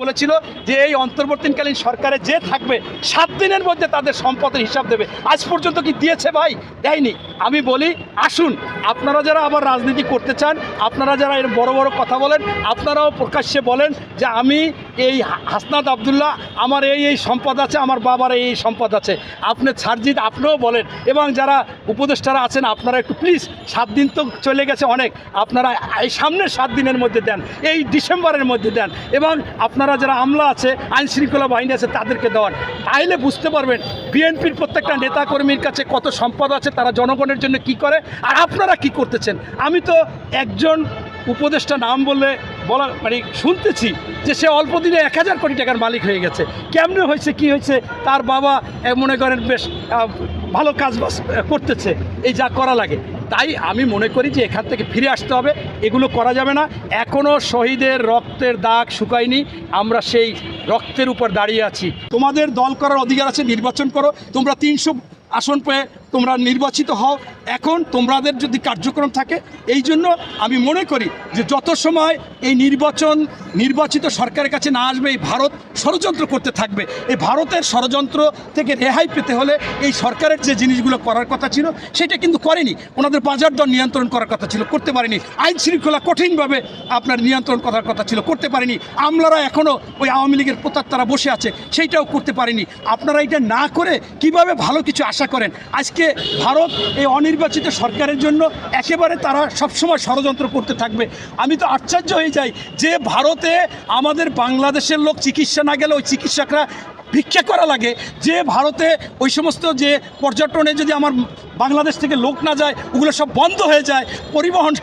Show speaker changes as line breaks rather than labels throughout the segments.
বলেছিল যে এই অন্তর্বর্তীকালীন সরকারে যে থাকবে 7 দিনের মধ্যে তাদের সম্পদের হিসাব দেবে। আজ পর্যন্ত কি দিয়েছে ভাই? দেয়নি। আমি বলি আসুন, আপনারা যারা আবার রাজনীতি করতে চান, আপনারা যারা এর বড় বড় কথা বলেন, আপনারাও প্রকাশ্যে বলেন যে আমি এই হাসনাত আবদুল্লাহ আমার এই সম্পদ আছে, আমার বাবার এই সম্পদ আছে। আপনি সারজিৎ আপনিও বলেন, এবং যারা উপদেষ্টারা আছেন আপনারা একটু প্লিজ, 7 দিন তো চলে গেছে অনেক, আপনারা এই সামনের 7 দিনের মধ্যে দেন, এই ডিসেম্বরের মধ্যে দেন, এবং আপনারা যারা আমলা আছে, আইন শৃঙ্খলা বাহিনী আছে তাদেরকে দেওয়ান। তাইলে বুঝতে পারবেন বিএনপির প্রত্যেকটা নেতাকর্মীর কাছে কত সম্পদ আছে, তারা জনগণের জন্য কি করে, আর আপনারা কি করতেছেন। আমি তো একজন উপদেষ্টা নাম বলা মানে শুনতেছি যে সে অল্প দিনে 1000 কোটি টাকার মালিক হয়ে গেছে। কেমনে হয়েছে, কি হয়েছে, তার বাবা মনে করেন বেশ ভালো কাজ করতেছে, এই যা করা লাগে। তাই আমি মনে করি যে এখান থেকে ফিরে আসতে হবে, এগুলো করা যাবে না। এখনও শহীদের রক্তের দাগ শুকায়নি, আমরা সেই রক্তের উপর দাঁড়িয়ে আছি। তোমাদের দল করার অধিকার আছে, নির্বাচন করো, তোমরা 300 আসন পেয়ে তোমরা নির্বাচিত হও। এখন তোমাদের যদি কার্যক্রম থাকে, এই জন্য আমি মনে করি যে যত সময় এই নির্বাচিত সরকারের কাছে না আসবে, এই ভারত ষড়যন্ত্র করতে থাকবে। এই ভারতের ষড়যন্ত্র থেকে রেহাই পেতে হলে এই সরকারের যে জিনিসগুলো করার কথা ছিল সেটা কিন্তু করেনি। ওনাদের বাজার দর নিয়ন্ত্রণ করার কথা ছিল, করতে পারেনি। আইন শৃঙ্খলা কঠিনভাবে আপনার নিয়ন্ত্রণ করার কথা ছিল, করতে পারেনি। আমলারা এখনও ওই আওয়ামী লীগের প্রত্যাত্তারা বসে আছে, সেইটাও করতে পারেনি। আপনারা এটা না করে কিভাবে ভালো কিছু আশা করেন? আজকে ভারত এই অনির্বাচিত সরকারের জন্য একেবারে তারা সবসময় ষড়যন্ত্র করতে থাকবে। আমি তো আশ্চর্য হয়ে যাই যে ভারতে আমাদের বাংলাদেশের লোক চিকিৎসা না গেলে ওই চিকিৎসকরা ভিক্ষা করা লাগে, যে ভারতে ওই সমস্ত যে পর্যটনে যদি আমার বাংলাদেশ থেকে লোক না যায় ওগুলো সব বন্ধ হয়ে যায়, পরিবহন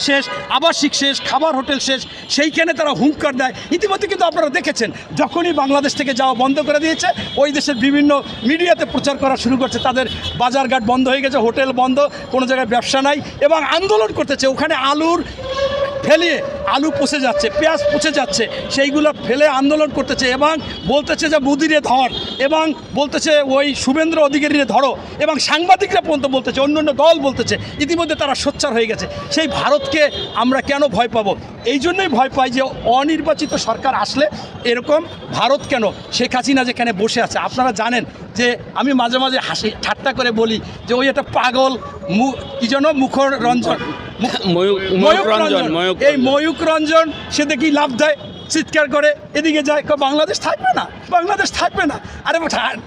শেষ, আবাসিক শেষ, খাবার হোটেল শেষ, সেইখানে তারা হুঙ্কার দেয়। ইতিমধ্যে কিন্তু আপনারা দেখেছেন, যখনই বাংলাদেশ থেকে যাওয়া বন্ধ করে দিয়েছে, ওই দেশের বিভিন্ন মিডিয়াতে প্রচার করা শুরু করছে তাদের বাজারঘাট বন্ধ হয়ে গেছে, হোটেল বন্ধ, কোনো জায়গায় ব্যবসা নাই, এবং আন্দোলন করতেছে। ওখানে আলু পচে যাচ্ছে, পেঁয়াজ পচে যাচ্ছে, সেইগুলো ফেলে আন্দোলন করতেছে, এবং বলতেছে যে মোদিরে ধর, এবং বলতেছে ওই শুভেন্দ্র অধিকারীরে ধরো, এবং সাংবাদিকরা পর্যন্ত বলতেছে, অন্য দল বলতেছে। ইতিমধ্যে তারা সোচ্চার হয়ে গেছে। সেই ভারতকে আমরা কেন ভয় পাবো? এই জন্যই ভয় পাই যে অনির্বাচিত সরকার আসলে এরকম ভারত কেন, শেখ হাসিনা যেখানে বসে আছে। আপনারা জানেন যে আমি মাঝে মাঝে হাসি ঠাট্টা করে বলি যে ওই একটা পাগল কি যেন এই ময়ূক রঞ্জন, সে দেখি লাভ দেয়, চিৎকার করে, এদিকে যায়, বাংলাদেশ থাকবে না, বাংলাদেশ থাকবে না। আরে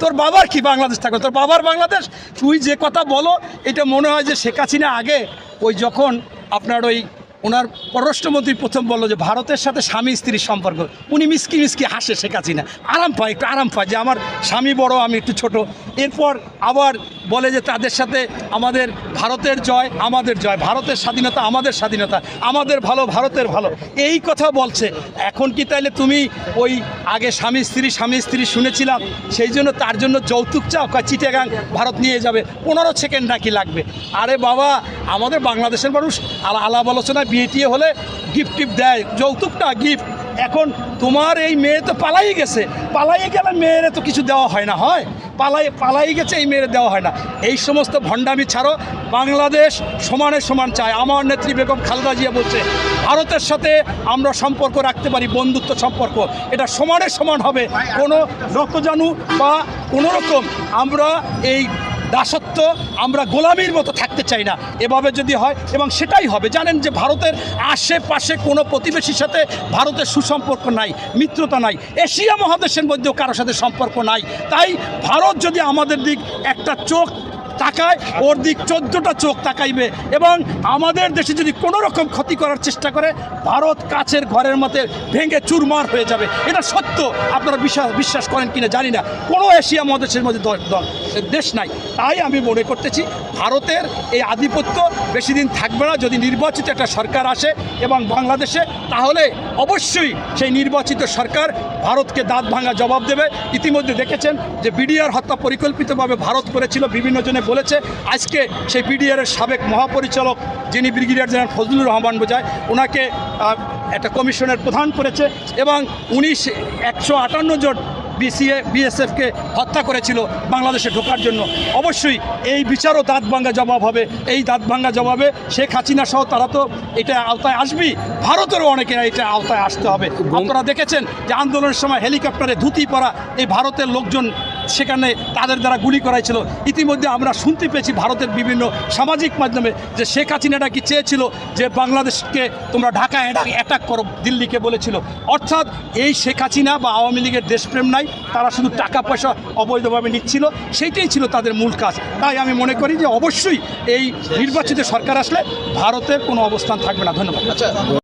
তোর বাবার কি বাংলাদেশ থাকবে? তোর বাবার বাংলাদেশ। তুই যে কথা বলো, এটা মনে হয় যে শেখ হাসিনা আগে ওই যখন আপনার ওনার পররাষ্ট্রমন্ত্রী প্রথম বললো যে ভারতের সাথে স্বামী স্ত্রীর সম্পর্ক, উনি মিসকি হাসে, শেখ হাসিনা আরাম পায়, একটু আরাম পায় যে আমার স্বামী বড়, আমি একটু ছোট। এরপর আবার বলে যে তাদের সাথে আমাদের ভারতের জয়, আমাদের জয়, ভারতের স্বাধীনতা, আমাদের স্বাধীনতা, আমাদের ভালো, ভারতের ভালো, এই কথা বলছে। এখন কি তাইলে তুমি ওই আগে স্বামী স্ত্রী শুনেছিলাম, সেই জন্য তার জন্য যৌতুক চাও? চিটাগাং ভারত নিয়ে যাবে, 15 সেকেন্ড নাকি লাগবে। আরে বাবা, আমাদের বাংলাদেশের মানুষ আলাপ আলোচনায় বিয়ে হলে গিফট দেয়, যৌতুক না, গিফট। এখন তোমার এই মেয়ে তো পালাই গেছে, পালাই গেলে মেয়েরে তো কিছু দেওয়া হয় না, হয় পালাই গেছে, এই মেয়েরে দেওয়া হয় না। এই সমস্ত ভণ্ডামি ছাড়ো, বাংলাদেশ সমানে সমান চায়। আমার নেত্রী বেগম খালেদা জিয়া বলছে ভারতের সাথে আমরা সম্পর্ক রাখতে পারি, বন্ধুত্ব সম্পর্ক, এটা সমানে সমান হবে। কোনো রক্তজানু বা কোনো রকম আমরা এই দাসত্ব, আমরা গোলামির মতো থাকতে চাই না। এভাবে যদি হয়, এবং সেটাই হবে। জানেন যে ভারতের আশেপাশে কোনো প্রতিবেশীর সাথে ভারতের সুসম্পর্ক নাই, মিত্রতা নাই, এশিয়া মহাদেশের মধ্যেও কারোর সাথে সম্পর্ক নাই। তাই ভারত যদি আমাদের দিক একটা চোখ তাকায়, ওর দিক 14টা চোখ তাকাইবে, এবং আমাদের দেশে যদি কোনো রকম ক্ষতি করার চেষ্টা করে, ভারত কাচের ঘরের মধ্যে ভেঙে চুরমার হয়ে যাবে। এটা সত্য। আপনারা বিশ্বাস করেন কিনা জানি না, কোনো এশিয়া মহাদেশের মধ্যে দেশ নাই। তাই আমি মনে করতেছি ভারতের এই আধিপত্য বেশি দিন থাকবে না। যদি নির্বাচিত একটা সরকার আসে এবং বাংলাদেশে, তাহলে অবশ্যই সেই নির্বাচিত সরকার ভারতকে দাঁত ভাঙা জবাব দেবে। ইতিমধ্যে দেখেছেন যে বিডিআর হত্যা পরিকল্পিতভাবে ভারত করেছিল, বিভিন্ন জনে বলেছে। আজকে সেই বিডিআরের সাবেক মহাপরিচালক যিনি ব্রিগেডিয়ার জেনারেল ফজলুর রহমান বোঝায়, ওনাকে একটা কমিশনের প্রধান করেছে, এবং উনি 158 জন বিএসএফকে হত্যা করেছিল বাংলাদেশে ঢোকার জন্য। অবশ্যই এই বিচারও দাঁতভাঙ্গা জবাব হবে। এই দাঁতভাঙ্গা জবাবে শেখ হাসিনা সহ তারা তো এটা আওতায় আসবেই, ভারতেরও অনেকেরা এটা আওতায় আসতে হবে। আপনারা দেখেছেন যে আন্দোলনের সময় হেলিকপ্টারে ধুতি পরা এই ভারতের লোকজন সেখানে তাদের দ্বারা গুলি করাইছিল। ইতিমধ্যে আমরা শুনতে পেয়েছি ভারতের বিভিন্ন সামাজিক মাধ্যমে যে শেখ হাসিনাটা কি চেয়েছিল যে বাংলাদেশকে তোমরা ঢাকায় অ্যাটাক করো, দিল্লিকে বলেছিল। অর্থাৎ এই শেখ হাসিনা বা আওয়ামী লীগের দেশপ্রেম নাই, তারা শুধু টাকা পয়সা অবৈধভাবে নিচ্ছিল, সেইটাই ছিল তাদের মূল কাজ। তাই আমি মনে করি যে অবশ্যই এই নির্বাচিত সরকার আসলে ভারতের কোনো অবস্থান থাকবে না। ধন্যবাদ।